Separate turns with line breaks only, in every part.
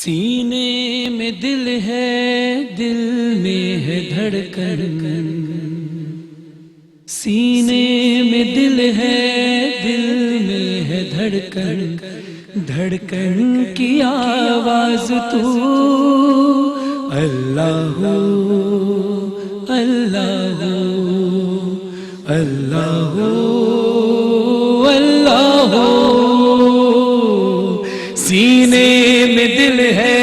سینے میں دل ہے، دل میں ہے دھڑکن، سینے میں دل ہے، دل میں ہے دھڑکن، دھڑکن کی آواز تو اللہ ہو، اللہ ہو، اللہ ہو، اللہ ہو۔ سینے میں دل ہے،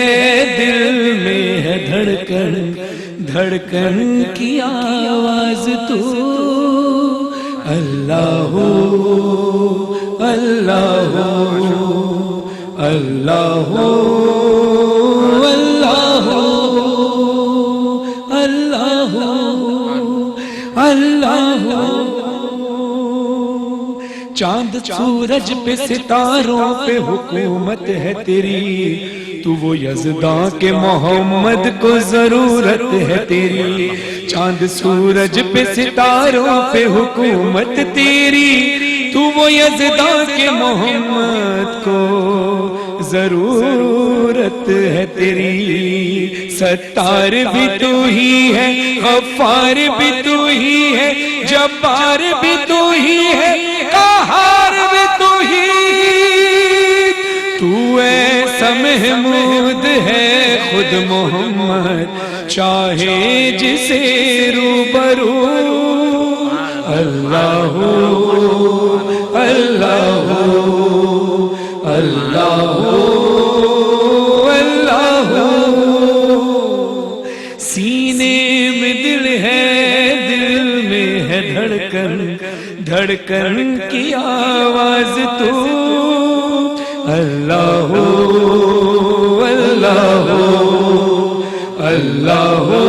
دل میں ہے دھڑکن، دھڑکن کی آواز تو اللہ ہو، اللہ ہو، اللہ ہو، اللہ ہو، اللہ ہو، اللہ ہو۔ چاند سورج پہ ستاروں پہ حکومت ہے تیری، تو وہ یزداں کے محمد کو ضرورت ہے تیری۔ چاند سورج پہ ستاروں پہ حکومت تیری، تو وہ یزداں کے محمد کو ضرورت ہے تیری۔ ستار بھی تو ہی ہے، غفار بھی تو ہی ہے، جبار بھی تو ہی ہے، قہار بھی تو ہی۔ تو ایسا محمود ہے خود محمد، چاہے جسے روبرو اللہ ہو، اللہ ہو، اللہ ہو، اللہ ہو۔ سینے میں دل ہے، دل میں ہے دھڑکن، دھڑکن کی آواز تو اللہ ہو، اللہ ہو، اللہ ہو،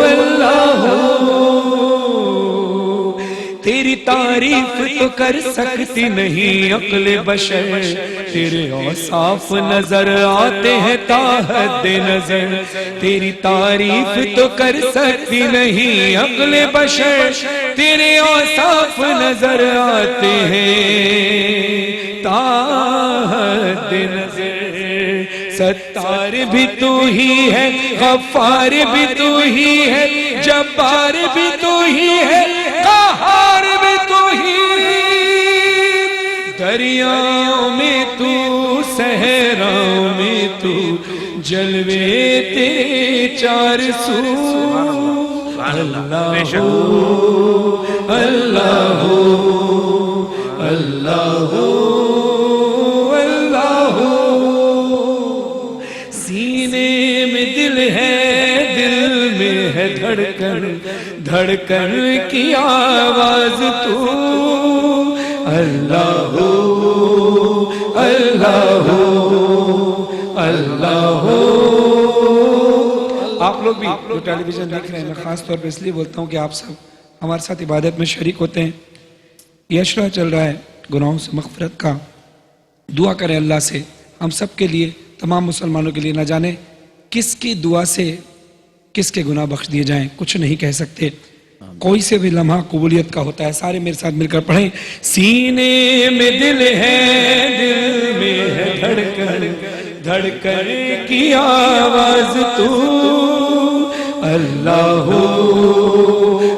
اللہ ہو۔ تیری تعریف تو کر سکتی نہیں عقل بشر، تیرے اوصاف نظر آتے ہیں تا حد نظر۔ تیری تعریف تو کر سکتی نہیں عقل بشر، تیرے اوصاف نظر آتے ہیں تا حد نظر۔ ستار بھی تو ہی ہے، غفار بھی تو ہی ہے، جبار بھی تو ہی ہے، قہار بھی تو ہی۔ دریاؤں میں تو، صحراؤں میں تو، جلوے تیرے چار سو اللہ ہو، اللہ ہو، اللہ ہو، اللہ ہو۔ سینے میں دل ہے، دل میں ہے دھڑکن، دھڑکن کی آواز تو اللہ ہو، اللہ ہو، اللہ ہو۔ آپ لوگ بھی جو ٹیلی ویژن دیکھ رہے ہیں، میں خاص طور پہ اس لیے بولتا ہوں کہ آپ سب ہمارے ساتھ عبادت میں شریک ہوتے ہیں۔ یہ اشرہ چل رہا ہے گناہوں سے مغفرت کا۔ دعا کریں اللہ سے ہم سب کے لیے، تمام مسلمانوں کے لیے، نہ جانے کس کی دعا سے کس کے گناہ بخش دیے جائیں، کچھ نہیں کہہ سکتے۔ کوئی سے بھی لمحہ قبولیت کا ہوتا ہے۔ سارے میرے ساتھ مل کر پڑھیں۔ سینے میں دل ہے، دل میں ہے دھڑکن، دھڑکن کی آواز تو اللہ ہو،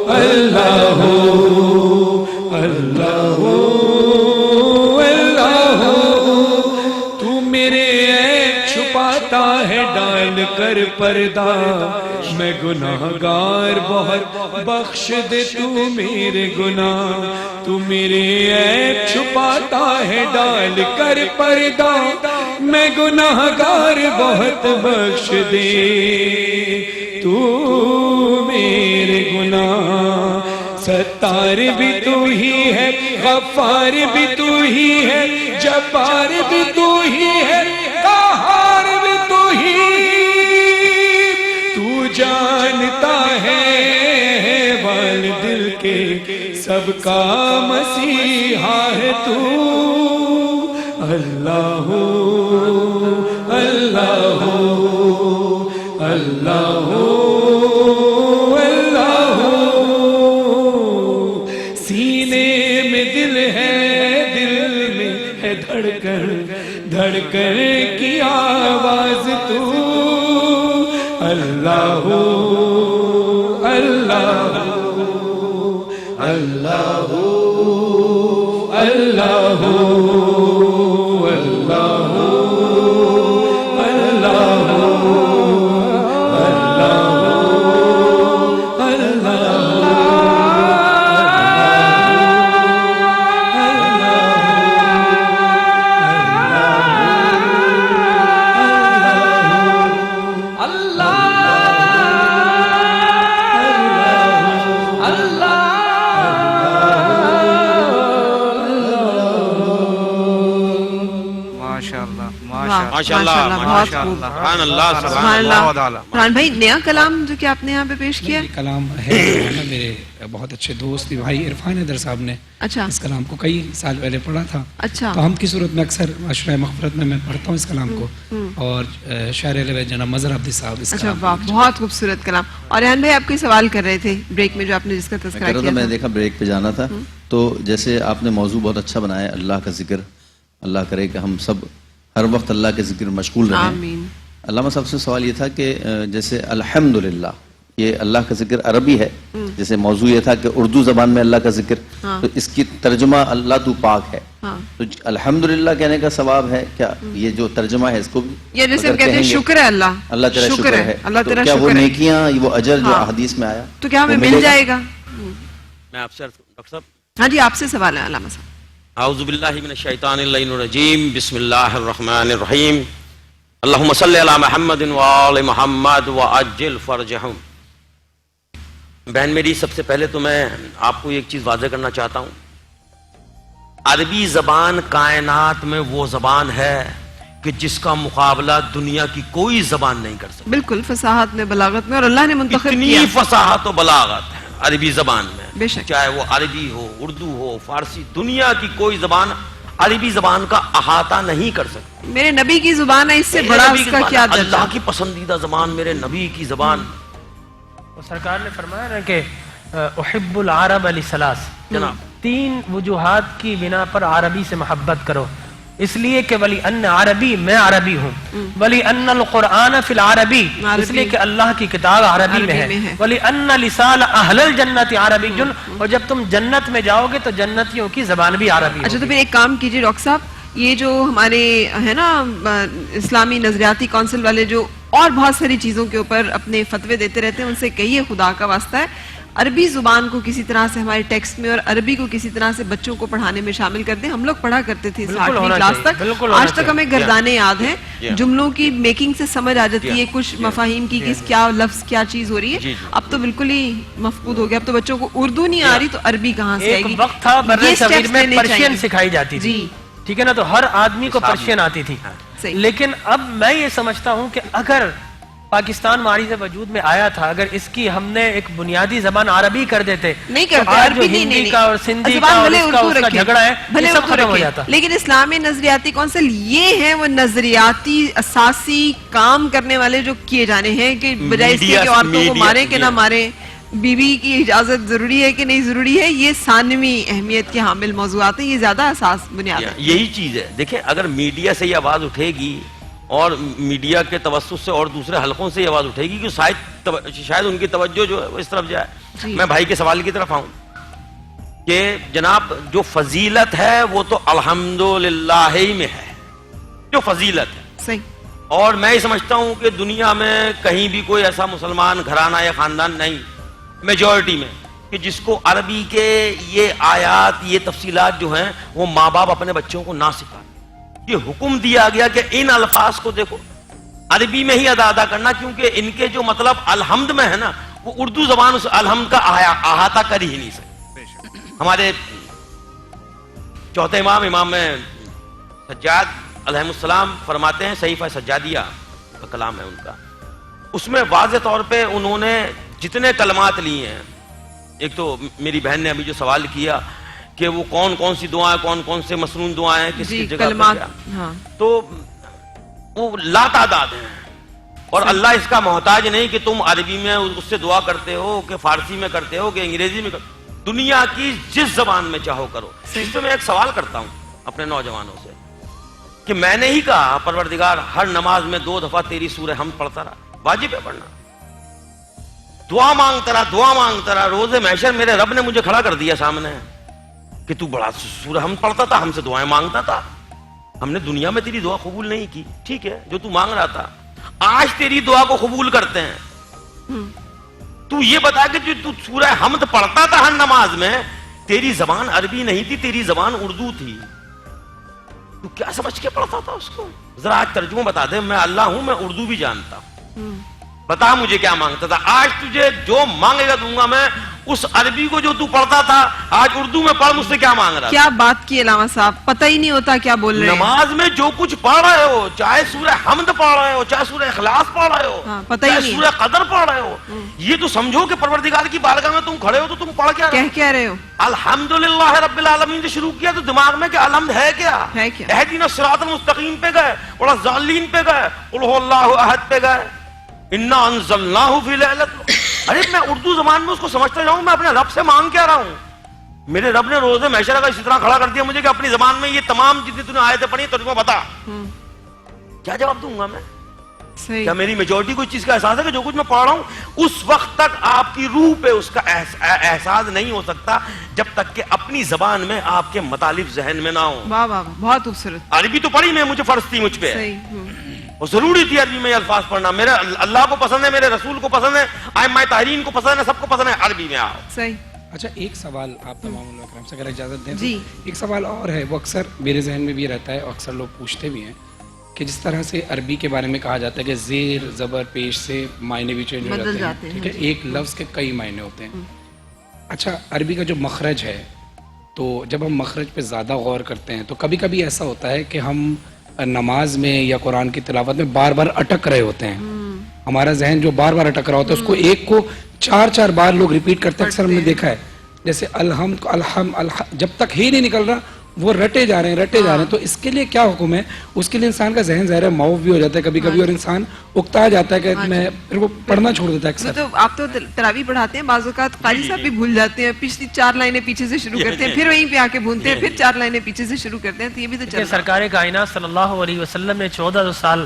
اللہ ہو، اللہ ہو، اللہ ہو۔ تو میرے عیب چھپاتا ہے ڈال کر پردہ، میں گناہگار بہت، بخش دے تو میرے گناہ۔ تو میرے عیب چھپاتا ہے ڈال کر پردہ، میں گناہگار بہت، بخش دے تو میرے گناہ۔ ستار بھی تو ہی ہے، غفار بھی تو ہی ہے، جبار بھی تو ہی ہے، قہار بھی تو ہی۔ تو جانتا ہے وال دل کے، سب کا مسیحا ہے تو اللہ ہو، اللہ ہو، اللہ ہو، اللہ ہو۔ سینے میں دل ہے، دل میں ہے دھڑکن دھڑکن کی آواز تو اللہ اللہ اللہ اللہ
فرحان بھائی نیا کلام جو کہ آپ نے یہاں پہ پیش کیا
کلام ہے نا میرے بہت اچھے دوست بھائی عرفان حیدر صاحب نے
اچھا
اس کلام کو کئی سال پہلے پڑھا تھا.
اچھا
تو ہم کی صورت میں اکثر عشرہ مغفرت میں پڑھتا ہوں اس کلام کو, اور شاعر اہل بیت جناب مظہر عبدی صاحب اس
اچھا واہ بہت خوبصورت کلام. اور ریحان بھائی آپ کوئی سوال کر رہے تھے بریک میں جو آپ نے جس کا تذکرہ کیا تھا.
میں دیکھا بریک پہ جانا تھا تو جیسے آپ نے موضوع بہت اچھا بنایا اللہ کا ذکر. اللہ کرے کہ ہم سب ہر وقت اللہ کے ذکر مشغول رہیں.
آمین.
علامہ صاحب سے سوال یہ تھا کہ جیسے الحمدللہ یہ اللہ کا ذکر عربی ہے, جیسے موضوع یہ تھا کہ اردو زبان میں اللہ کا ذکر, تو اس کی ترجمہ اللہ تو پاک ہے, تو الحمدللہ کہنے کا ثواب ہے کیا؟ یہ جو ترجمہ ہے اس کو بھی
یہ جیسے ہم کہتے ہیں شکر ہے اللہ,
اللہ تیرا شکر ہے,
اللہ تیرا
کیا وہ
شکر ہے,
نیکیاں وہ اجر جو احادیث میں آیا
تو کیا ہمیں مل جائے گا؟
میں آپ سے ڈاکٹر صاحب
ہاں جی آپ سے سوال ہے علامہ صاحب.
اعوذ باللہ من الشیطان اللعین الرجیم بسم اللہ الرحمن الرحیم اللہم صلی علی محمد وآل محمد وعجل فرجہم. بہن میری, سب سے پہلے تو میں آپ کو ایک چیز واضح کرنا چاہتا ہوں, عربی زبان کائنات میں وہ زبان ہے کہ جس کا مقابلہ دنیا کی کوئی زبان نہیں کر سکتی.
بالکل فصاحت میں بلاغت میں, اور اللہ نے منتخب
اتنی
کیا
فصاحت و بلاغت ہے عربی زبان میں,
بے شک,
چاہے وہ عربی ہو, اردو ہو, فارسی, دنیا کی کوئی زبان عربی زبان کا احاطہ نہیں کر سکتی.
میرے نبی کی زبان ہے, اس سے بڑا اس کا کیا درجہ؟
اللہ کی پسندیدہ زبان میرے نبی کی زبان.
سرکار نے فرمایا نا کہ احب العرب لثلاث,
جناب
3 وجوہات کی بنا پر عربی سے محبت کرو. اس لیے کہ ولی ان عربی, میں عربی ہوں, ولی ان القرآن فی العربی, اس لیے کہ اللہ کی کتاب عربی میں ہے, ولی ان لسان اہل الجنت عربی جن, اور جب تم جنت میں جاؤ گے تو جنتیوں کی زبان بھی عربی ہوگی.
اچھا تو پھر ایک کام کیجیے ڈاکٹر صاحب, یہ جو ہمارے ہے نا اسلامی نظریاتی کونسل والے جو اور بہت ساری چیزوں کے اوپر اپنے فتوے دیتے رہتے ہیں, ان سے کہیے خدا کا واسطہ ہے عربی زبان کو کسی طرح سے ہمارے ٹیکسٹ میں اور عربی کو کسی طرح سے بچوں کو پڑھانے میں شامل کر دیں. ہم لوگ پڑھا کرتے تھے 8ویں کلاس تک, آج تک ہمیں گردانے یاد ہیں, جملوں کی میکنگ سے سمجھ آ جاتی ہے, کچھ مفاہیم کی کیا لفظ کیا چیز ہو رہی ہے. اب تو بالکل ہی مفقود ہو گیا, اب تو بچوں کو اردو نہیں آ رہی تو عربی کہاں سے آئے گی.
ایک وقت تھا برے صغیر میں پرشین سکھائی جاتی تھی, ٹھیک ہے نا, تو ہر آدمی کو پرشین آتی تھی. لیکن اب میں یہ سمجھتا ہوں کہ اگر پاکستان معاذ وجود میں آیا تھا, اگر اس کی ہم نے ایک بنیادی زبان عربی کر دیتے,
نہیں کرتے, عربی
ہندی کا اور سندھی کا اور اس کا جھگڑا ہے یہ سب ختم ہو جاتا.
لیکن اسلامی نظریاتی کونسل یہ ہے وہ نظریاتی اساسی کام کرنے والے جو کیے جانے ہیں کہ بجائے اس کے کہ عورتوں کو ماریں کہ نہ ماریں, بیوی کی اجازت ضروری ہے کہ نہیں ضروری ہے, یہ ثانوی اہمیت کے حامل موضوعات ہیں, یہ زیادہ اساس بنیاد ہے.
یہی چیز ہے. دیکھیں اگر میڈیا سے یہ آواز اٹھے گی اور میڈیا کے توسط سے اور دوسرے حلقوں سے یہ آواز اٹھے گی کہ شاید ان کی توجہ جو ہے وہ اس طرف جائے. میں بھائی کے سوال کی طرف آؤں کہ جناب جو فضیلت ہے وہ تو الحمدللہ ہی میں ہے, جو فضیلت ہے
صحیح.
اور میں یہ سمجھتا ہوں کہ دنیا میں کہیں بھی کوئی ایسا مسلمان گھرانہ یا خاندان نہیں, میجورٹی میں, کہ جس کو عربی کے یہ آیات یہ تفصیلات جو ہیں وہ ماں باپ اپنے بچوں کو نہ سکھائیں. یہ حکم دیا گیا کہ ان الفاظ کو دیکھو عربی میں ہی ادا کرنا, کیونکہ ان کے جو مطلب الحمد میں ہے نا وہ اردو زبان اس الحمد کا احاطہ کر ہی نہیں سکتی. ہمارے چوتھے امام سجاد علیہ السلام فرماتے ہیں, صحیفہ سجادیہ کا کلام ہے ان کا, اس میں واضح طور پہ انہوں نے جتنے کلمات لیے ہیں, ایک تو میری بہن نے ابھی جو سوال کیا کہ وہ کون کون سی دعائیں, کون کون سے مسنون دعائیں کس کی جگہ پر, تو وہ لا تعداد ہیں. اور اللہ اس کا محتاج نہیں کہ تم عربی میں اس سے دعا کرتے ہو, کہ فارسی میں کرتے ہو, کہ انگریزی میں کرتے ہو, دنیا کی جس زبان میں چاہو کرو. اس پہ میں ایک سوال کرتا ہوں اپنے نوجوانوں سے کہ میں نے ہی کہا پروردگار ہر نماز میں 2 دفعہ تیری سورہ حمد پڑھتا رہا، واجب ہے پڑھنا، دعا مانگتا رہا، روز محشر میرے رب نے مجھے کھڑا کر دیا سامنے کہ تو بڑا سورہ حمد پڑھتا تھا، ہم سے دعائیں مانگتا تھا، ہم نے دنیا میں تیری دعا قبول نہیں کی، ٹھیک ہے جو تو مانگ رہا تھا، آج تیری دعا کو قبول کرتے ہیں۔ تو یہ بتا کہ جو تو سورہ حمد پڑھتا تھا ہر نماز میں، تیری زبان عربی نہیں تھی، تیری زبان اردو تھی، تو کیا سمجھ کے پڑھتا تھا اس کو؟ ذرا آج ترجمہ بتا دے، میں اللہ ہوں، میں اردو بھی جانتا ہوں، بتا مجھے کیا مانگتا تھا؟ آج تجھے جو مانگے گا دوں گا میں، اس عربی کو جو تو پڑھتا تھا آج اردو میں پڑھ، مجھ سے کیا مانگ رہا؟
کیا بات کی علامہ صاحب، پتہ ہی نہیں ہوتا کیا بول رہے ہیں۔
نماز میں جو کچھ پڑھ رہے ہو، چاہے سورہ حمد پڑھ رہے ہو، چاہے سورہ اخلاص پڑھ رہے ہو،
پتہ ہی
چاہے
نہیں
سورہ قدر پڑھ رہے ہو، یہ تو سمجھو کہ پروردگار کی بارگاہ میں تم کھڑے ہو تو تم پڑھ کیا رہے ہو؟
کہہ رہے ہو
الحمدللہ رب العالمین سے شروع کیا تو دماغ میں کہ الحمد ہے کیا؟ اہدنا الصراط المستقیم پہ گئے، ولا الضالین پہ گئے، قل هو اللہ احد پہ گئے، انا انزلناہ فی لیلۃ۔ ارے میں اردو زبان میں اس کو سمجھتا جاؤں، میں اپنے رب سے مانگ کیا رہا ہوں؟ میرے رب نے روز محشر کا اسی طرح کھڑا کر دیا مجھے کہ اپنی زبان میں یہ تمام جتنی تم نے آیتیں پڑھی ترجمہ بتا، کیا جواب دوں گا میں؟ کیا میری میجورٹی کو اس چیز کا احساس ہے کہ جو کچھ میں پڑھ رہا ہوں اس وقت تک آپ کی روح پہ اس کا احساس نہیں ہو سکتا جب تک کہ اپنی زبان میں آپ کے مطالب ذہن میں نہ ہو؟
واہ واہ، بہت خوبصورت۔
عربی تو پڑھی میں، مجھے فرض تھی مجھ پہ، اور ضروری تھی عربی میں الفاظ پڑھنا، میرے اللہ کو پسند ہے، میرے رسول کو پسند ہے، ائمہ طاہرین کو پسند ہے، سب کو پسند ہے، عربی میں آؤ۔
صحیح۔
اچھا ایک سوال آپ تمام علماء کرام سے اگر اجازت دیں
جی۔
ایک سوال اور ہے، وہ اکثر میرے ذہن میں بھی رہتا ہے اور اکثر لوگ پوچھتے بھی ہیں کہ جس طرح سے عربی کے بارے میں کہا جاتا ہے کہ زیر زبر پیش سے معنی بھی چینج ہو جاتے ہیں، ٹھیک ہے، ایک لفظ کے کئی معنی ہوتے ہیں۔ اچھا عربی کا جو مخرج ہے، تو جب ہم مخرج پہ زیادہ غور کرتے ہیں تو کبھی کبھی ایسا ہوتا ہے کہ ہم نماز میں یا قرآن کی تلاوت میں بار بار اٹک رہے ہوتے ہیں، ہمارا ذہن جو بار بار اٹک رہا ہوتا ہے اس کو ایک کو 4 بار لوگ ریپیٹ کرتے ہیں، اکثر ہم نے دیکھا ہے، جیسے الحمد جب تک ہی نہیں نکل رہا وہ رٹے جا رہے ہیں، تو اس کے لیے کیا حکم ہے؟ اس کے لیے انسان کا ذہن ظاہر ہے معاف بھی ہو جاتا ہے کبھی کبھی، اور انسان اکتا جاتا ہے کہ میں پھر وہ پڑھنا چھوڑ دیتا ہے اکثر۔
تو آپ تو تراویح پڑھاتے ہیں، بعض اوقات قاری صاحب بھی بھول جاتے ہیں، پچھلی 4 لائنیں پیچھے سے شروع کرتے ہیں، پھر وہیں پہ آ کے بھونتے ہیں، پھر 4 لائنیں پیچھے سے شروع کرتے ہیں، تو یہ بھی تو چل رہا ہے۔
سرکار کائنات صلی اللہ علیہ وسلم نے 1400 سال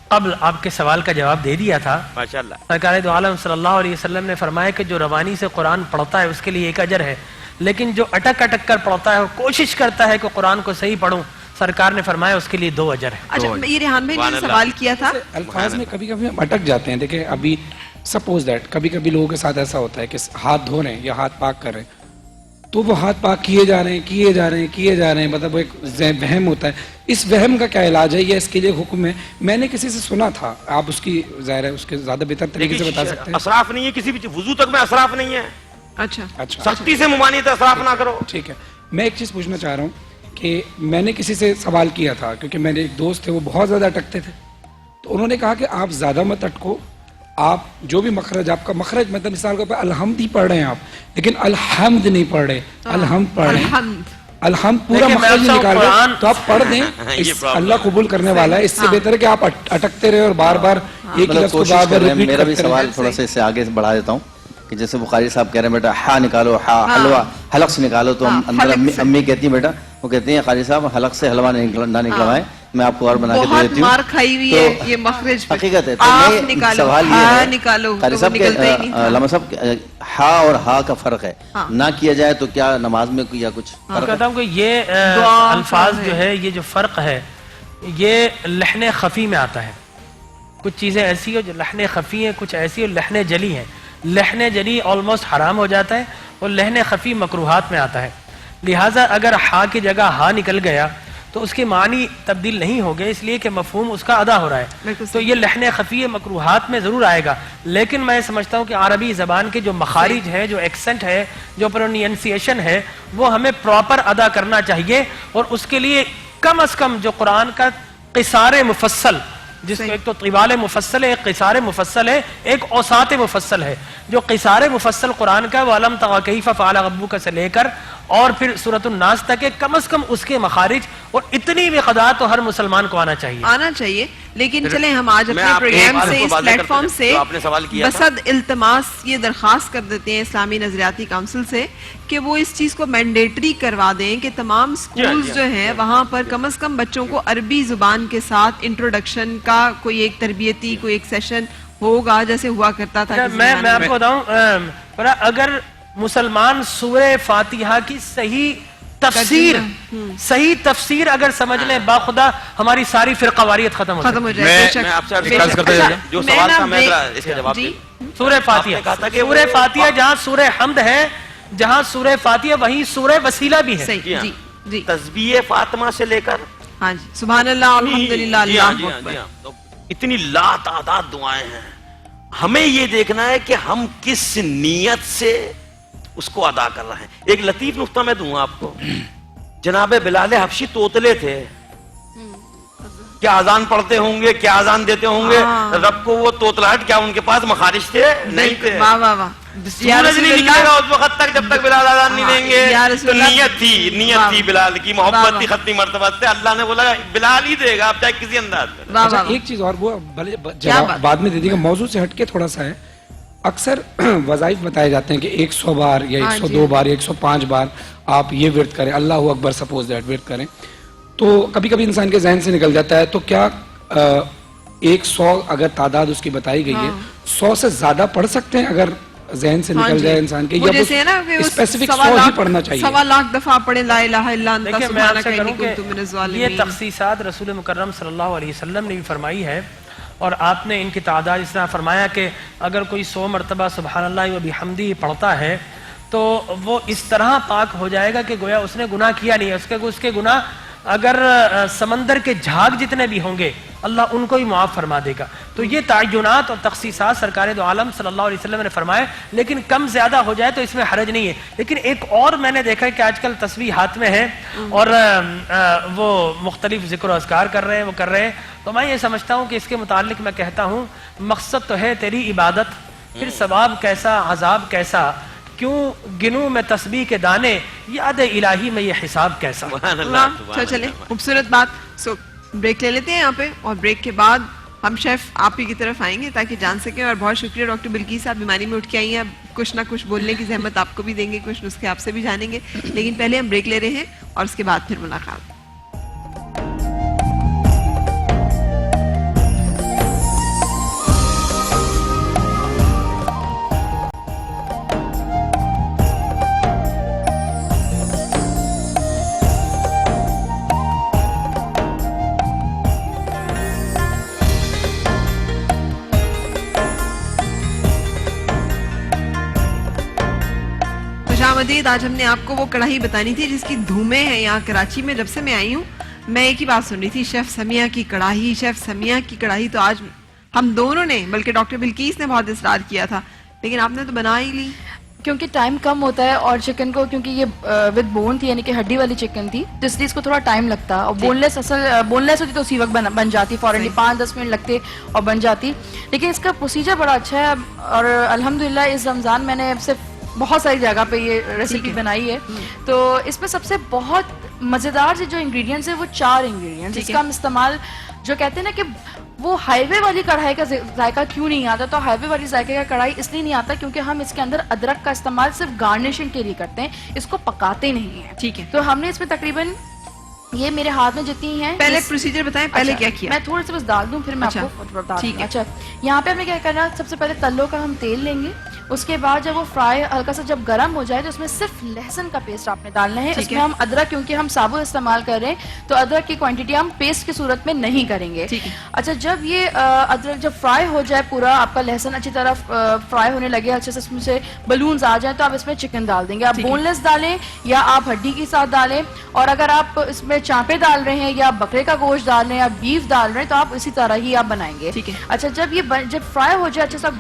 قبل آپ کے سوال کا جواب دے دیا تھا۔
ماشاءاللہ۔
سرکار دو عالم صلی اللہ علیہ وسلم نے فرمایا کہ جو روانی سے قرآن پڑھتا ہے اس کے لیے 1 اجر ہے، لیکن جو اٹک کر پڑھتا ہے اور کوشش کرتا ہے کہ قرآن کو صحیح پڑھوں، سرکار نے فرمایا اس کے لیے 2 اجر ہے۔
اچھا یہ ریحان بھائی نے سوال کیا تھا،
الفاظ میں کبھی کبھی ہم اٹک جاتے ہیں، دیکھیں ابھی سپوز دیٹ کبھی کبھی لوگوں کے ساتھ ایسا ہوتا ہے کہ ہاتھ دھو رہے ہیں یا ہاتھ پاک کر رہے ہیں، تو وہ ہاتھ پاک کیے جا رہے ہیں، مطلب وہ ایک وہم ہوتا ہے، اس وہم کا کیا علاج ہے یا اس کے لیے حکم ہے؟ میں نے کسی سے سنا تھا، آپ اس کی ظاہر ہے اس کے زیادہ بہتر طریقے سے بتا سکتے ہیں۔
اسراف نہیں ہے کسی بھی وضو تک میں اسراف نہیں ہے،
اچھا
سختی سے ممانعت ہے، اسراف نہ کرو۔
ٹھیک ہے، میں ایک چیز پوچھنا چاہ رہا ہوں کہ میں نے کسی سے سوال کیا تھا کیونکہ میرے ایک دوست تھے وہ بہت زیادہ اٹکتے تھے، تو انہوں نے کہا کہ آپ زیادہ مت اٹکو، آپ جو بھی مخرج آپ کا مخرج مطلب مثال کے طور پہ الحمد ہی پڑھ رہے ہیں آپ، لیکن الحمد نہیں پڑھ رہے، الحمد پڑھ رہے ہیں، الحمد پورا مخرج نکال رہے تو آپ پڑھ دیں، اللہ قبول کرنے والا ہے۔ اس سے بہتر ہے کہ آپ اٹکتے رہے اور بار بار ایک لفظ کو بار بار ریپیٹ
میرا بھی
کرتے
سوال
رہیں۔
تھوڑا سا اس سے آگے بڑھا دیتا ہوں کہ جیسے بخاری صاحب کہہ رہے ہیں بیٹا ہا نکالو، ہا حلوہ حلق سے نکالو، تو ہم اندر امی کہتی ہیں بیٹا، وہ کہتے ہیں قاری صاحب حلق سے حلوہ نہ نکلوائیں، میں آپ کو اور بنا کے دے دیتی ہوں۔
مار کھائی ہوئی ہے یہ مخرج پہ،
حقیقت ہے،
آپ
تو
نکالو،
سوال یہ
ہاں
ہے
نکالو،
قاری
تو
صاحب
نکلتا ہی نہیں تھا۔
علامہ صاحب ہا اور ہا کا فرق ہے، نہ کیا جائے تو کیا نماز میں یا کچھ
میں کہتا ہوں کہ یہ الفاظ جو ہے، یہ جو فرق ہے یہ لحن خفی میں آتا ہے، کچھ چیزیں ایسی ہو جو لحن خفی ہیں، کچھ ایسی ہو لحن جلی ہیں، لحن جلی آلموسٹ حرام ہو جاتا ہے اور لحن خفی مکروہات میں آتا ہے، لہٰذا اگر ہا کی جگہ ہا نکل گیا تو اس کے معنی تبدیل نہیں ہو گئے، اس لیے کہ مفہوم اس کا ادا ہو رہا ہے، تو یہ لحن خفی مکروہات میں ضرور آئے گا، لیکن میں سمجھتا ہوں کہ عربی زبان کے جو مخارج ہے، جو ایکسنٹ ہے، جو پروننسیشن ہے، وہ ہمیں پراپر ادا کرنا چاہیے، اور اس کے لیے کم از کم جو قرآن کا قصار مفصل، جس کو ایک تو طوال مفصل ہے، ایک قصار مفصل ہے، ایک اوساط مفصل ہے، جو قصار مفصل قرآن کا وَأَلَمْ تَرَ كَيْفَ فَعَلَ رَبُّكَ سے لے کر اور پھر سورۃ الناس تک ہے، کم از کم اس کے مخارج اور اتنی بھی قضاء تو ہر مسلمان کو آنا چاہیے.
لیکن چلیں ہم آج اپنے پروگرام سے اس پلیٹ فارم سے بسد التماس یہ درخواست کر دیتے ہیں اسلامی نظریاتی کونسل سے کہ وہ اس چیز کو مینڈیٹری کروا دیں کہ تمام سکولز جو ہیں وہاں پر کم از کم بچوں کو عربی زبان کے ساتھ انٹروڈکشن کا کوئی ایک تربیتی کوئی ایک سیشن ہوگا جیسے ہوا کرتا تھا.
میں آپ کو بتاؤں، اگر مسلمان سورہ فاتحہ کی صحیح تفسیر اگر سمجھ لیں، باخدا ہماری ساری فرقواریت ختم ہو جائے.
میں آپ سے عرض کرتا ہوں جو سوال تھا میں اس کا جواب دوں.
سورہ فاتحہ جہاں سورہ حمد ہے، جہاں سورہ فاتحہ وہیں سورہ وسیلہ بھی ہے.
تسبیح فاطمہ سے لے کر
سبحان اللہ الحمدللہ اللہ اکبر
اتنی لا تعداد دعائیں ہیں. ہمیں یہ دیکھنا ہے کہ ہم کس نیت سے اس کو ادا کر رہے ہیں. ایک لطیف نقطہ میں دوں آپ کو. جناب بلال حبشی توتلے تھے، کیا اذان پڑھتے ہوں گے، کیا اذان دیتے ہوں گے، رب کو وہ توتلاہٹ، کیا ان کے پاس مخارج تھے؟ نہیں تھے. سورج نہیں نکلے گا اس وقت تک جب تک بلال اذان نہیں دیں گے. تو نیت تھی بلال کی، محبت تھی ختمی مرتبہ سے. اللہ نے بولا بلال ہی دے گا، آپ چاہے کسی انداز میں.
ایک چیز اور وہ بعد میں دے دی گا، موضوع سے ہٹ کے تھوڑا سا ہے. اکثر وظائف بتائے جاتے ہیں کہ 100 بار یا 102 بار یا 105 بار آپ یہ ورد کریں، اللہ اکبر سپوز دیٹ ورد کریں. تو کبھی کبھی انسان کے ذہن سے نکل جاتا ہے، تو کیا 100 اگر تعداد اس کی بتائی گئی ہے 100 سے زیادہ پڑھ سکتے ہیں اگر ذہن سے نکل جائے انسان کے، یا اسپیسیفک 100 ہی پڑھنا چاہیے؟
1.25 لاکھ دفعہ پڑھیں لا الہ الا انت
سبحانک
انی
انی
کنت من الظالمین.
یہ تخصیصات رسول مکرم صلی اللہ علیہ وسلم نے بھی فرمائی ہے، اور آپ نے ان کی تعداد اس طرح فرمایا کہ اگر کوئی 100 مرتبہ سبحان اللہ و بحمدہ پڑھتا ہے تو وہ اس طرح پاک ہو جائے گا کہ گویا اس نے گناہ کیا نہیں ہے. اس کے گناہ اگر سمندر کے جھاگ جتنے بھی ہوں گے اللہ ان کو ہی معاف فرما دے گا. تو یہ تعینات اور تخصیصات سرکار دو عالم صلی اللہ علیہ وسلم نے فرمائے، لیکن کم زیادہ ہو جائے تو اس میں حرج نہیں ہے. لیکن ایک اور میں نے دیکھا ہے کہ آج کل تسبیح ہاتھ میں ہے اور وہ مختلف ذکر و اذکار کر رہے ہیں، تو میں یہ سمجھتا ہوں کہ اس کے متعلق میں کہتا ہوں مقصد تو ہے تیری عبادت، پھر ثواب کیسا عذاب کیسا، کیوں گنوں میں تسبیح کے دانے، یاد الہی میں یہ حساب کیسا.
چلے خوبصورت بات. بریک لے لیتے ہیں یہاں پہ، اور بریک کے بعد ہم شیف آپ ہی کی طرف آئیں گے تاکہ جان سکیں. اور بہت شکریہ ڈاکٹر بلقیس، آپ بیماری میں اٹھ کے آئی ہیں، کچھ نہ کچھ بولنے کی زحمت آپ کو بھی دیں گے، کچھ نسخے آپ سے بھی جانیں گے. لیکن پہلے ہم بریک لے رہے ہیں اور اس کے بعد پھر ملاقات. آج ہم نے آپ کو وہ کڑھائی بتانی تھی جس کی دھومیں ہیں یہاں کراچی میں. جب سے میں آئی ہوں میں ایک ہی بات سن رہی تھی، شیف سمیہ کی کڑھائی، شیف سمیہ کی کڑھائی. تو آج ہم دونوں نے، بلکہ ڈاکٹر بلقیس نے بہت اصرار کیا تھا، لیکن آپ نے تو بنا ہی لی.
کیونکہ ٹائم کم ہوتا ہے اور چکن کو، کیونکہ یہ ود بون تھی یعنی کہ ہڈی والی چکن تھی، تو اس لیے اس کو تھوڑا ٹائم لگتا. اور بون لیس ہوتی تو اسی وقت بن جاتی، فوراً 5-10 منٹ لگتے اور بن جاتی. لیکن اس کا پروسیجر بڑا اچھا ہے. اور الحمدللہ اس رمضان میں نے صرف بہت ساری جگہ پہ یہ ریسیپی بنائی ہے. تو اس میں سب سے بہت مزیدار سے جو انگریڈینٹس ہیں وہ 4 انگریڈینٹس جس کا ہم استعمال، جو کہتے ہیں نا کہ وہ ہائی وے والی کڑھائی کا ذائقہ کیوں نہیں آتا، تو ہائی وے والی ذائقے کا کڑھائی اس لیے نہیں آتا کیونکہ ہم اس کے اندر ادرک کا استعمال صرف گارنشنگ کے لیے کرتے ہیں، اس کو پکاتے نہیں ہیں. ٹھیک ہے. تو ہم نے اس میں تقریباً یہ میرے ہاتھ میں جتنی ہیں،
پہلے پروسیجر بتائیں، پہلے کیا کیا؟
میں تھوڑا سا بس ڈال دوں پھر میں آپ کو بتا دوں. اچھا، یہاں پہ ہم نے کیا کرنا، سب سے پہلے تلوں کا ہم تیل لیں گے. اس کے بعد جب وہ فرائی ہلکا سا جب گرم ہو جائے تو اس میں صرف لہسن کا پیسٹ آپ نے ڈالنا ہے. اس میں ہم ادرک، کیونکہ ہم ثابت استعمال کر رہے ہیں تو ادرک کی کوانٹٹی ہم پیسٹ کی صورت میں نہیں کریں گے. اچھا، جب یہ ادرک جب فرائی ہو جائے، پورا آپ کا لہسن اچھی طرح فرائی ہونے لگے، اچھے سے اس میں سے بلونز آ جائیں، تو آپ اس میں چکن ڈال دیں گے. آپ بون لیس ڈالیں یا آپ ہڈی کے ساتھ ڈالیں. اور اگر آپ اس میں چانپے ڈال رہے ہیں یا بکرے کا گوشت ڈال رہے ہیں یا بیف ڈال رہے ہیں تو آپ اسی طرح ہی آپ بنائیں گے. اچھا، جب یہ جب فرائی ہو جائے، اچھا سا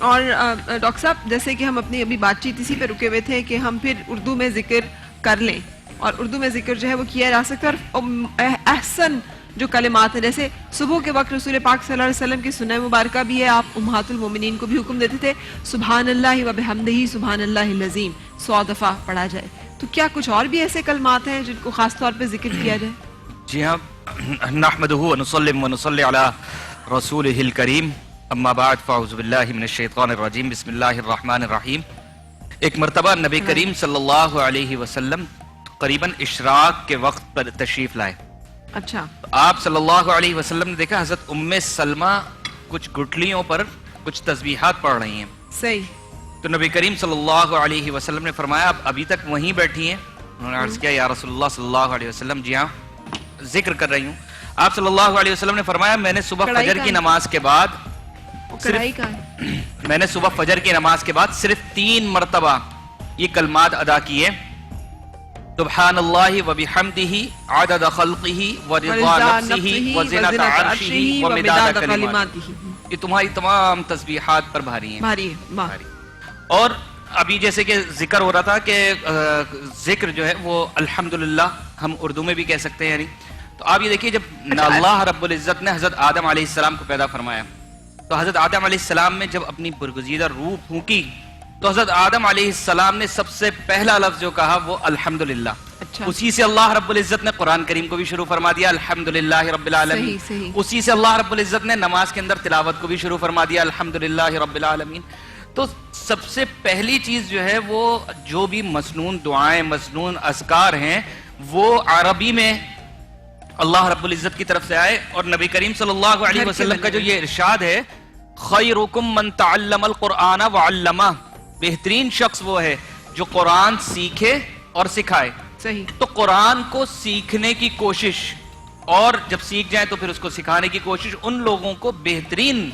اور ڈاکٹر صاحب جیسے کہ ہم اپنی ابھی بات چیت اسی پہ رکے ہوئے تھے کہ ہم پھر اردو میں ذکر کر لیں اور اردو میں ذکر جو ہے وہ کیا جا سکتا ہے اور احسن جو کلمات ہیں جیسے صبح کے وقت رسول پاک صلی اللہ علیہ وسلم کی سنہ مبارکہ بھی ہے, آپ امہات المومنین کو بھی حکم دیتے تھے سبحان اللہ و بحمدہ سبحان اللہ العظیم 100 دفعہ پڑھا جائے, تو کیا کچھ اور بھی ایسے کلمات ہیں جن کو خاص طور پہ ذکر کیا جائے؟
جی ہاں, نحمدہ ونصلی علی رسولہ الکریم, اما بعد فاعوذ باللہ من الشیطان الرجیم, بسم اللہ الرحمن الرحیم. ایک مرتبہ نبی کریم صلی اللہ علیہ وسلم قریباً اشراق کے وقت پر تشریف لائے.
اچھا,
آپ صلی اللہ علیہ وسلم نے دیکھا حضرت ام سلمہ کچھ گٹلیوں پر کچھ تسبیحات پڑھ رہی ہیں.
صحیح.
تو نبی کریم صلی اللہ علیہ وسلم نے فرمایا آپ ابھی تک وہیں بیٹھی ہیں؟ انہوں نے عرض کیا یا رسول اللہ صلی اللہ علیہ وسلم جی ہاں ذکر کر رہی ہوں. آپ صلی اللہ علیہ وسلم نے فرمایا میں نے صبح فجر کی نماز کے بعد کے بعد صرف 3 مرتبہ یہ کلمات ادا کیے, سبحان اللہ و بحمدہ عدد خلقہ و رضا نفسہ و زنۃ عرشہ و مداد کلماتہ. یہ تمہاری تمام تسبیحات پر بھاری ہیں. اور ابھی جیسے کہ ذکر ہو رہا تھا کہ ذکر جو ہے وہ الحمدللہ ہم اردو میں بھی کہہ سکتے ہیں, یعنی تو آپ یہ دیکھیے جب اللہ رب العزت نے حضرت آدم علیہ السلام کو پیدا فرمایا تو حضرت آدم علیہ السلام نے جب اپنی برگزیدہ روح پھونکی تو حضرت آدم علیہ السلام نے سب سے پہلا لفظ جو کہا وہ الحمدللہ. اسی سے اللہ رب العزت نے قرآن کریم کو بھی شروع فرما دیا الحمدللہ رب العالمین. اسی سے اللہ رب العزت نے نماز کے اندر تلاوت کو بھی شروع فرما دیا الحمدللہ رب العالمین. تو سب سے پہلی چیز جو ہے وہ جو بھی مسنون دعائیں مسنون اذکار ہیں وہ عربی میں اللہ رب العزت کی طرف سے آئے. اور نبی کریم صلی اللہ علیہ وسلم کا جو یہ ارشاد ہے خیرکم من تعلم القرآن وعلمہ, بہترین شخص وہ ہے جو قرآن سیکھے اور سکھائے.
صحیح.
تو قرآن کو سیکھنے کی کوشش اور جب سیکھ جائیں تو پھر اس کو سکھانے کی کوشش ان لوگوں کو بہترین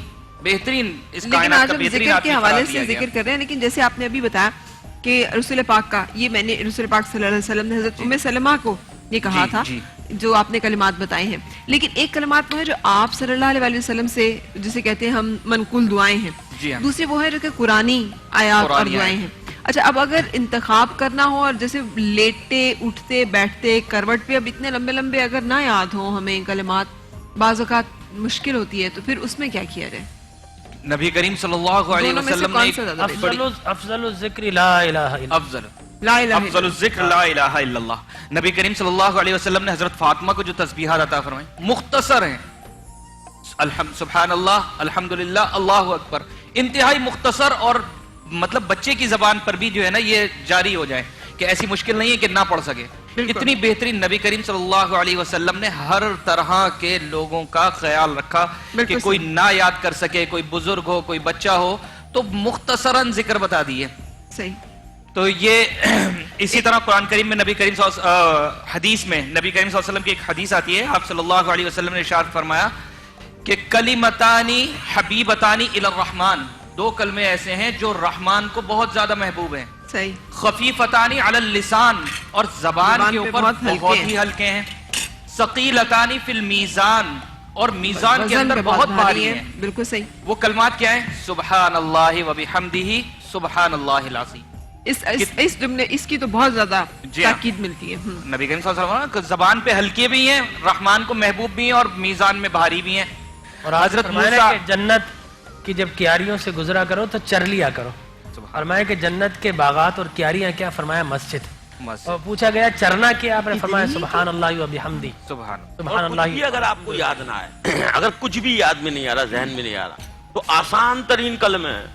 اس
لیکن آج ہم ذکر کے حوالے سے ذکر کر رہے ہیں, لیکن جیسے آپ نے ابھی بتایا کہ رسول پاک کا یہ میں نے رسول پاک صلی اللہ علیہ وسلم نے حضرت ام سلمہ کو یہ کہا تھا جو آپ نے کلمات بتائے ہیں, لیکن ایک کلمات وہ ہے جو آپ صلی اللہ علیہ وسلم سے جسے کہتے ہیں ہم منقول دعائیں ہیں, دوسری وہ ہے جو کہ قرآنی آیات اور دعائیں ہیں. اچھا, اب اگر انتخاب کرنا ہو اور جیسے لیٹتے اٹھتے بیٹھتے کروٹ پہ اب اتنے لمبے لمبے اگر نہ یاد ہوں ہمیں کلمات, بعض اوقات مشکل ہوتی ہے, تو پھر اس میں کیا کیا جائے؟
نبی کریم صلی اللہ علیہ وسلم نے
افضل الذکر لا الہ الا
افضل الذکر لا الہ الا اللہ. نبی کریم صلی اللہ علیہ وسلم نے حضرت فاطمہ کو جو تسبیحات عطا فرمائیں مختصر ہیں, سبحان اللہ الحمدللہ اللہ اکبر, انتہائی مختصر, اور مطلب بچے کی زبان پر بھی جو ہے نا یہ جاری ہو جائے کہ ایسی مشکل نہیں ہے کہ نہ پڑھ سکے. اتنی بہترین نبی کریم صلی اللہ علیہ وسلم نے ہر طرح کے لوگوں کا خیال رکھا کہ کوئی نہ یاد کر سکے, کوئی بزرگ ہو کوئی بچہ ہو, تو مختصراً ذکر بتا دیے.
صحیح.
تو یہ اسی طرح قرآن کریم میں نبی کریم حدیث میں نبی کریم صلی اللہ علیہ وسلم کی ایک حدیث آتی ہے, آپ صلی اللہ علیہ وسلم نے ارشاد فرمایا کہ کلمتانی حبیبتانی الی الرحمن, 2 کلمے ایسے ہیں جو رحمان کو بہت زیادہ محبوب ہیں.
صحیح.
خفیفتانی علی اللسان, اور زبان کے اوپر بہت ہی ہلکے ہیں. ثقیلتانی فی المیزان, اور میزان کے اندر بہت بھاری ہیں.
بالکل صحیح.
وہ کلمات کیا ہیں؟ سبحان اللہ و بحمدہ سبحان اللہ العظیم.
اس جملے اس کی تو بہت زیادہ تاکید ملتی ہے.
نبی کریم صلی اللہ علیہ وسلم زبان پہ ہلکے بھی ہیں, رحمان کو محبوب بھی ہیں, اور میزان میں بھاری بھی ہیں.
اور حضرت موسیٰ جنت کی جب کیاریوں سے گزرا کرو تو چر لیا کرو. فرمایا کہ جنت کے باغات اور کیاریاں کیا؟ فرمایا مسجد. اور پوچھا گیا چرنا کیا؟ آپ نے فرمایا سبحان اللہ و بحمدہ سبحان اللہ.
اگر آپ کو یاد نہ آئے, اگر کچھ بھی یاد میں نہیں آ رہا, ذہن میں نہیں آ رہا, تو آسان ترین کلمہ ہے,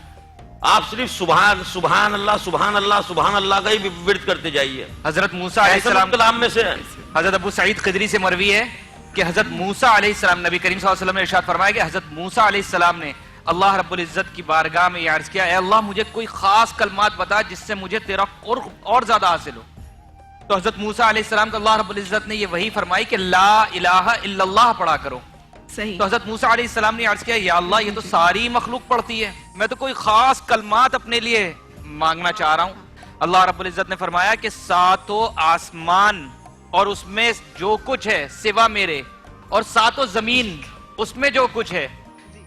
آپ صرف سبحان اللہ کا ہی ورد کرتے جائیے.
حضرت موسیٰ علیہ السلام
کلام میں سے
حضرت ابو سعید خدری سے مروی ہے کہ حضرت موسیٰ علیہ السلام, نبی کریم صلی اللہ علیہ وسلم نے ارشاد فرمایا کہ حضرت موسیٰ علیہ السلام نے اللہ رب العزت کی بارگاہ میں یہ عرض کیا, اے اللہ مجھے کوئی خاص کلمات بتا جس سے مجھے تیرا قرب اور زیادہ حاصل ہو. تو حضرت موسیٰ علیہ السلام کو اللہ رب العزت نے یہ وحی فرمائی کہ لا الہ الا اللہ پڑھا کرو.
صحیح.
تو حضرت موسیٰ علیہ السلام نے عرض کیا, یا اللہ یہ تو ساری مخلوق پڑھتی ہے, میں تو کوئی خاص کلمات اپنے لیے مانگنا چاہ رہا ہوں. اللہ رب العزت نے فرمایا کہ 7 آسمان اور اس میں جو کچھ ہے سوا میرے, اور 7 زمین اس میں جو کچھ ہے,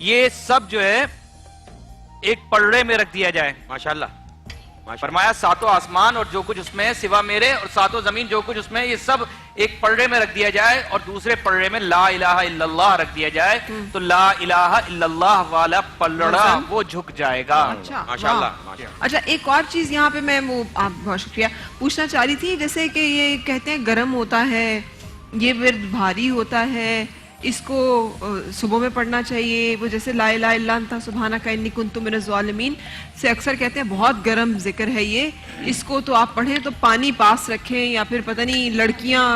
یہ سب جو ہے ایک پلڑے میں رکھ دیا جائے.
ماشاءاللہ.
فرمایا ساتوں آسمان اور جو کچھ اس میں ہے سوا میرے، اور ساتوں زمین جو کچھ اس میں ہے، یہ سب ایک پلڑے میں رکھ دیا جائے اور دوسرے پلڑے میں لا الہ الا اللہ رکھ دیا جائے تو لا الہ الا اللہ والا پلڑا وہ جھک جائے گا.
ماشاءاللہ.
اچھا ایک اور چیز یہاں پہ میں وہ آپ بہت شکریہ پوچھنا چاہ رہی تھی، جیسے کہ یہ کہتے ہیں گرم ہوتا ہے، یہ ورد بھاری ہوتا ہے، اس کو صبح میں پڑھنا چاہیے، وہ جیسے لا الہ الا انت سبحانک انی کنت من الظالمین سے اکثر کہتے ہیں بہت گرم ذکر ہے یہ، اس کو تو آپ پڑھیں تو پانی پاس رکھیں، یا پھر پتہ نہیں لڑکیاں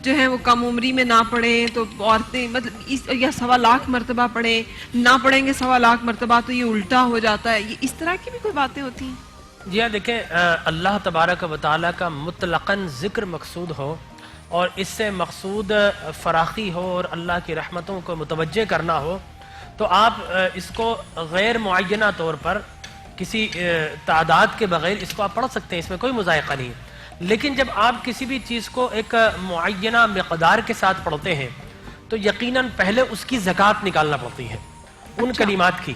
جو ہیں وہ کم عمری میں نہ پڑھیں تو عورتیں مطلب یا 1.25 مرتبہ پڑھیں، نہ پڑھیں گے 1.25 مرتبہ تو یہ الٹا ہو جاتا ہے. یہ اس طرح کی بھی کوئی باتیں ہوتی ہیں؟
جی ہاں دیکھیں، اللہ تبارک و تعالیٰ کا مطلقاً ذکر مقصود ہو اور اس سے مقصود فراخی ہو اور اللہ کی رحمتوں کو متوجہ کرنا ہو تو آپ اس کو غیر معینہ طور پر کسی تعداد کے بغیر اس کو آپ پڑھ سکتے ہیں، اس میں کوئی مذائقہ نہیں. لیکن جب آپ کسی بھی چیز کو ایک معینہ مقدار کے ساتھ پڑھتے ہیں تو یقیناً پہلے اس کی زکوٰۃ نکالنا پڑتی ہے ان کلمات کی،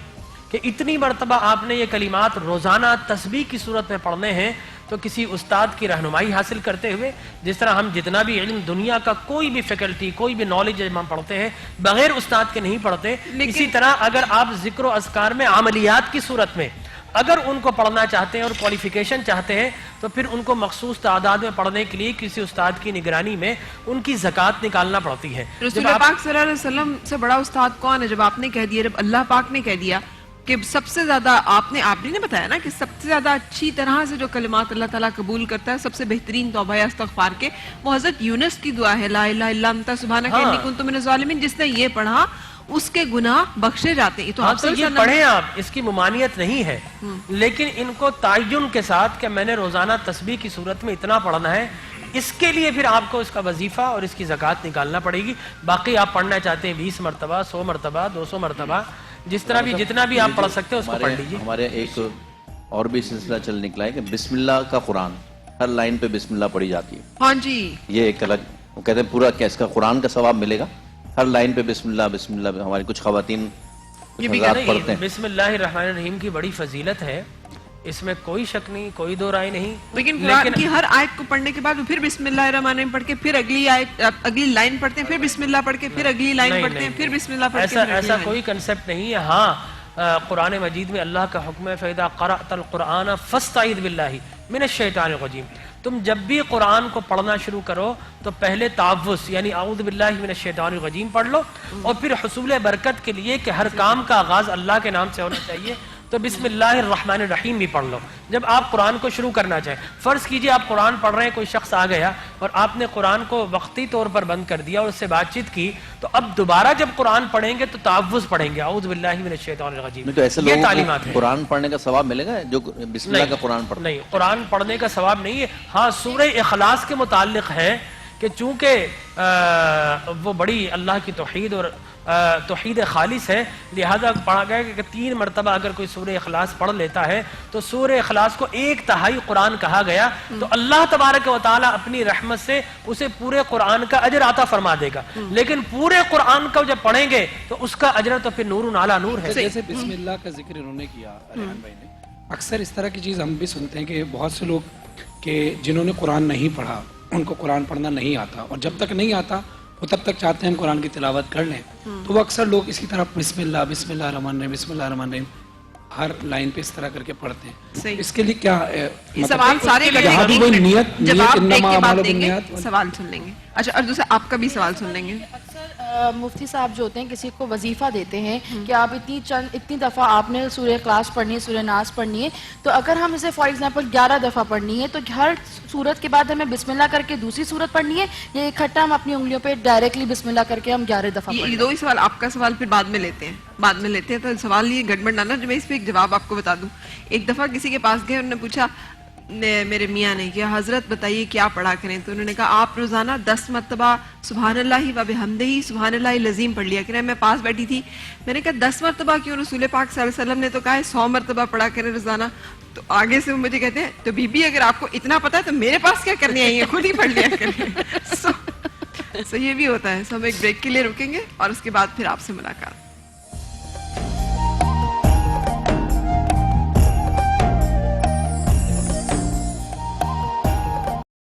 کہ اتنی مرتبہ آپ نے یہ کلمات روزانہ تسبیح کی صورت میں پڑھنے ہیں. تو کسی استاد کی رہنمائی حاصل کرتے ہوئے، جس طرح ہم جتنا بھی علم دنیا کا کوئی بھی فیکلٹی کوئی بھی نالج ہم پڑھتے ہیں بغیر استاد کے نہیں پڑھتے، اسی طرح اگر آپ ذکر و اذکار میں عملیات کی صورت میں اگر ان کو پڑھنا چاہتے ہیں اور کوالیفیکیشن چاہتے ہیں تو پھر ان کو مخصوص تعداد میں پڑھنے کے لیے کسی استاد کی نگرانی میں ان کی زکوٰۃ نکالنا پڑتی ہے.
رسول پاک صلی اللہ علیہ وسلم سے بڑا استاد کون ہے؟ جب آپ نے کہہ دیا، جب اللہ پاک نے کہہ دیا کہ سب سے زیادہ آپ نے بتایا نا کہ سب سے زیادہ اچھی طرح سے جو کلمات اللہ تعالیٰ قبول کرتا ہے، سب سے بہترین توبہ یا استغفار کے، وہ حضرت یونس کی دعا ہے لا الہ الا انت سبحانک انی کنت من الظالمین. جس نے یہ پڑھا اس کے گناہ بخشے جاتے ہیں. تو آپ
یہ پڑھیں، آپ اس کی ممانعت نہیں ہے، لیکن ان کو تعین کے ساتھ کہ میں نے روزانہ تسبیح کی صورت میں اتنا پڑھنا ہے، اس کے لیے پھر آپ کو اس کا وظیفہ اور اس کی زکوٰۃ نکالنا پڑے گی. باقی آپ پڑھنا چاہتے ہیں 20 مرتبہ 100 مرتبہ 200 مرتبہ جس طرح بھی جتنا بھی آپ پڑھ سکتے ہیں اس کو پڑھ لیجیے.
ہمارے ایک اور بھی سلسلہ چل نکلا ہے کہ بسم اللہ کا قرآن، ہر لائن پہ بسم اللہ پڑھی جاتی ہے.
ہاں جی،
یہ ایک الگ، وہ کہتے ہیں پورا کیا اس کا قرآن کا ثواب ملے گا، ہر لائن پہ بسم اللہ بسم اللہ. ہماری کچھ خواتین پڑھتے ہیں.
بسم اللہ الرحمن الرحیم کی بڑی فضیلت ہے، اس میں کوئی شک نہیں، کوئی دو رائے نہیں.
لیکن قرآن کی ہر آیت کو پڑھنے کے بعد پھر بسم اللہ الرحمن الرحیم پڑھ کے پھر اگلی لائن پڑھتے ہیں، پھر بسم اللہ پڑھ کے پھر اگلی لائن پڑھتے ہیں، پھر بسم اللہ پڑھ کے.
ایسا کوئی کنسپٹ نہیں ہے. ہاں قرآن مجید میں اللہ کا حکم ہے فَإِذَا قَرَأْتَ الْقُرْآنَ فَاسْتَعِذْ بِاللَّهِ مِنَ الشَّيْطَانِ الرَّجِيمِ. تم جب بھی قرآن کو پڑھنا شروع کرو تو پہلے تعوذ یعنی اعوذ باللہ من الشیطان الرجیم پڑھ لو، اور پھر حصول برکت کے لیے کہ ہر کام کا آغاز اللہ کے نام سے ہونا چاہیے تو بسم اللہ الرحمن الرحیم بھی پڑھ لو جب آپ قرآن کو شروع کرنا چاہیں. فرض کیجئے آپ قرآن پڑھ رہے ہیں، کوئی شخص آ گیا اور آپ نے قرآن کو وقتی طور پر بند کر دیا اور اس سے بات چیت کی، تو اب دوبارہ جب قرآن پڑھیں گے تو تعوذ پڑھیں گے اعوذ باللہ من الشیطان الرجیم.
تو ایسے
یہ
لوگوں
تعلیمات
کو
ہیں.
قرآن پڑھنے کا ثواب ملے گا جو بسم اللہ کا قرآن پڑھتے ہیں؟
نہیں، قرآن پڑھنے کا ثواب نہیں ہے. ہاں سورہ اخلاص کے متعلق ہے کہ چونکہ وہ بڑی اللہ کی توحید اور توحید خالص ہے، لہذا پڑھا گیا کہ 3 مرتبہ اگر کوئی سورہ اخلاص پڑھ لیتا ہے تو سورہ اخلاص کو 1/3 قرآن کہا گیا، تو اللہ تبارک و تعالیٰ اپنی رحمت سے اسے پورے قرآن کا اجر عطا فرما دے گا. لیکن پورے قرآن کو جب پڑھیں گے تو اس کا اجر تو پھر نور علی نور ہے.
جیسے بسم اللہ کا ذکر انہوں نے کیا ریحان بھائی نے، اکثر اس طرح کی چیز ہم بھی سنتے ہیں کہ بہت سے لوگ کہ جنہوں نے قرآن نہیں پڑھا، ان کو قرآن پڑھنا نہیں آتا، اور جب تک نہیں آتا وہ تب تک چاہتے ہیں ہم قرآن کی تلاوت کر لیں، تو وہ اکثر لوگ اسی طرح بسم اللہ الرحمن الرحیم بسم اللہ الرحمن الرحیم ہر لائن پہ اس طرح کر کے پڑھتے ہیں. اس کے لیے کیا
سوال سارے
یہاں بھی کوئی نیت
جواب ایک
انما
کے بعد
اعمال
دیں گے،
بالنیات.
سوال سن لیں گے. اچھا اور دوسرا آپ کا بھی سوال سن لیں گے.
مفتی صاحب جو ہوتے ہیں کسی کو وظیفہ دیتے ہیں کہ آپ اتنی دفعہ آپ نے سورہ اخلاص پڑھنی ہے، سورہ ناس پڑھنی ہے، تو اگر ہم اسے فار ایگزامپل 11 دفعہ پڑھنی ہے تو ہر سورت کے بعد ہمیں بسم اللہ کر کے دوسری سورت پڑھنی ہے، یا اکٹھا ہم اپنی انگلیوں پہ ڈائریکٹلی بسم اللہ کر کے ہم 11 دفعہ
یہ 2 ہی سوال، آپ کا سوال پھر بعد میں لیتے ہیں. تو سوال یہ گڑبڑ نہ نا، جو میں اس پہ ایک جواب آپ کو بتا دوں. ایک دفعہ کسی کے پاس گئے، انہوں نے پوچھا، میرے میاں نے کیا حضرت بتائیے کیا پڑھا کریں، تو انہوں نے کہا آپ روزانہ 10 مرتبہ سبحان اللہ و بحمدہ سبحان اللہ العظیم پڑھ لیا کریں. میں پاس بیٹھی تھی، میں نے کہا 10 مرتبہ کیوں، رسول پاک صلی اللہ علیہ وسلم نے تو کہا ہے 100 مرتبہ پڑھا کریں روزانہ. تو آگے سے وہ مجھے کہتے ہیں تو بی بی اگر آپ کو اتنا پتا ہے تو میرے پاس کیا کرنی ہے، خود ہی پڑھ لیا کریں. سو یہ بھی ہوتا ہے. ہم ایک بریک کے لیے رکیں گے اور اس کے بعد پھر آپ سے ملاقات.